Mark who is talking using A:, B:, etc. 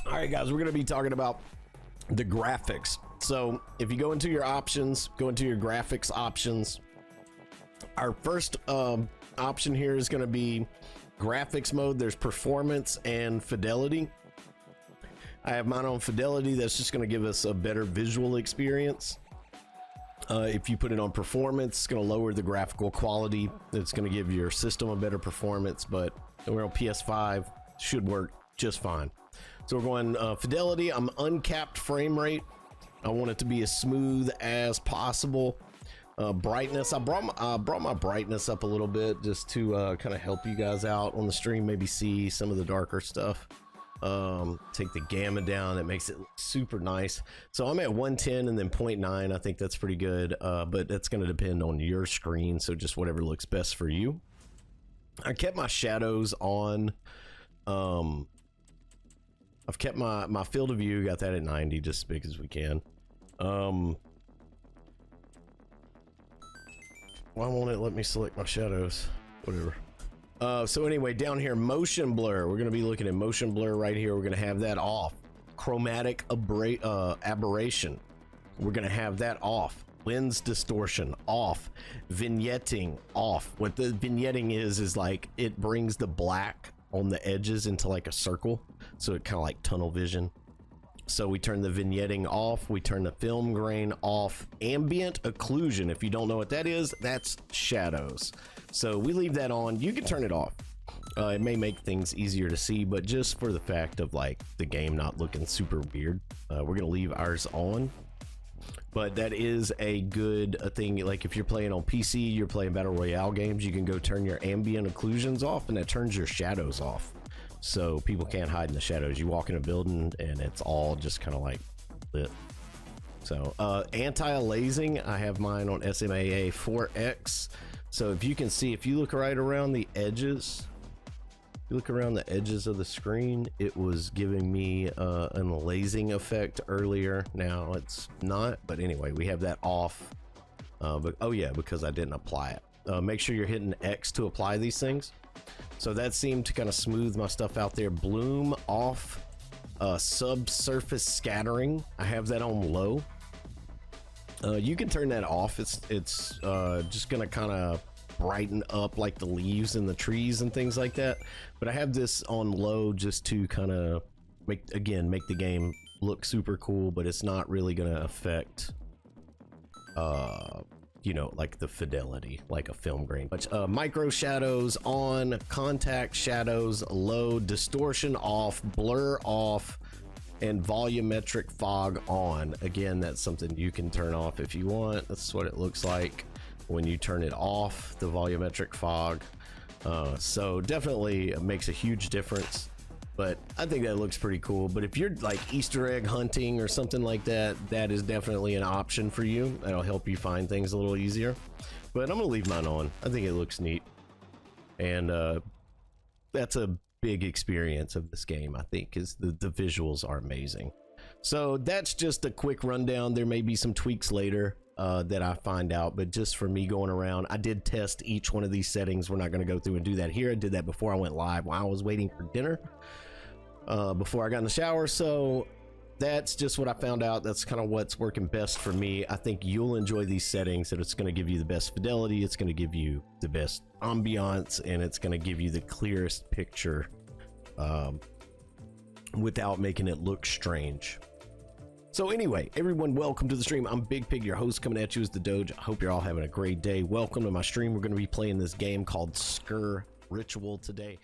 A: All right, guys, we're going to be talking about the graphics. So if you go into your options, go into your graphics options. Our first option here is going to be graphics mode. There's performance and fidelity. I have mine on fidelity. That's just going to give us a better visual experience. If you put it on performance, it's going to lower the graphical quality. It's going to give your system a better performance, but we're on PS5, should work just fine. So we're going fidelity. I'm uncapped frame rate. I want it to be as smooth as possible. Brightness, I brought my brightness up a little bit just to kind of help you guys out on the stream, maybe see some of the darker stuff. Take the gamma down, it makes it super nice. So I'm at 110 and then 0.9. I think that's pretty good, but that's going to depend on your screen, so just whatever looks best for you. I kept my shadows on. I've kept my field of view, got that at 90, just as big as we can. Why won't it let me select my shadows? Whatever. So anyway, down here, motion blur. We're going to be looking at motion blur right here. We're going to have that off. Chromatic aberration. We're going to have that off. Lens distortion off. Vignetting off. What the vignetting is like it brings the black on the edges into like a circle, so it kind of like tunnel vision. So we turn the vignetting off, we turn the film grain off. Ambient occlusion, if you don't know what that is, that's shadows. So we leave that on. You can turn it off. It may make things easier to see, but just for the fact of like the game not looking super weird, we're gonna leave ours on. But that is a good thing. Like if you're playing on PC, you're playing battle royale games, you can go turn your ambient occlusions off, and that turns your shadows off. So people can't hide in the shadows. You walk in a building and it's all just kind of like lit. So anti-aliasing, I have mine on SMAA 4X. So if you can see, if you look right around the edges, you look around the edges of the screen, it was giving me an lasing effect earlier. Now it's not, but anyway, we have that off. But oh yeah, because I didn't apply it. Make sure you're hitting X to apply these things. So that seemed to kind of smooth my stuff out there. Bloom off. Subsurface scattering, I have that on low. You can turn that off. It's just gonna kind of brighten up like the leaves and the trees and things like that, but I have this on low just to kind of make the game look super cool, but it's not really gonna affect you know, like the fidelity like a film grain. But micro shadows on, contact shadows low, distortion off, blur off, and volumetric fog on. Again, that's something you can turn off if you want. That's what it looks like when you turn it off, the volumetric fog. So definitely makes a huge difference, but I think that looks pretty cool. But if you're like Easter egg hunting or something like that, that is definitely an option for you. That'll help you find things a little easier. But I'm gonna leave mine on. I think it looks neat, and that's a big experience of this game, I think, is the visuals are amazing. So that's just a quick rundown. There may be some tweaks later that I find out, but just for me going around, I did test each one of these settings. We're not going to go through and do that here. I did that before I went live while I was waiting for dinner, before I got in the shower. So that's just what I found out. That's kind of what's working best for me. I think you'll enjoy these settings, that it's going to give you the best fidelity, it's going to give you the best ambiance, and it's going to give you the clearest picture without making it look strange. So anyway, everyone, welcome to the stream. I'm Big Pig, your host, coming at you as the Doge. I hope you're all having a great day. Welcome to my stream. We're going to be playing this game called Sker Ritual today.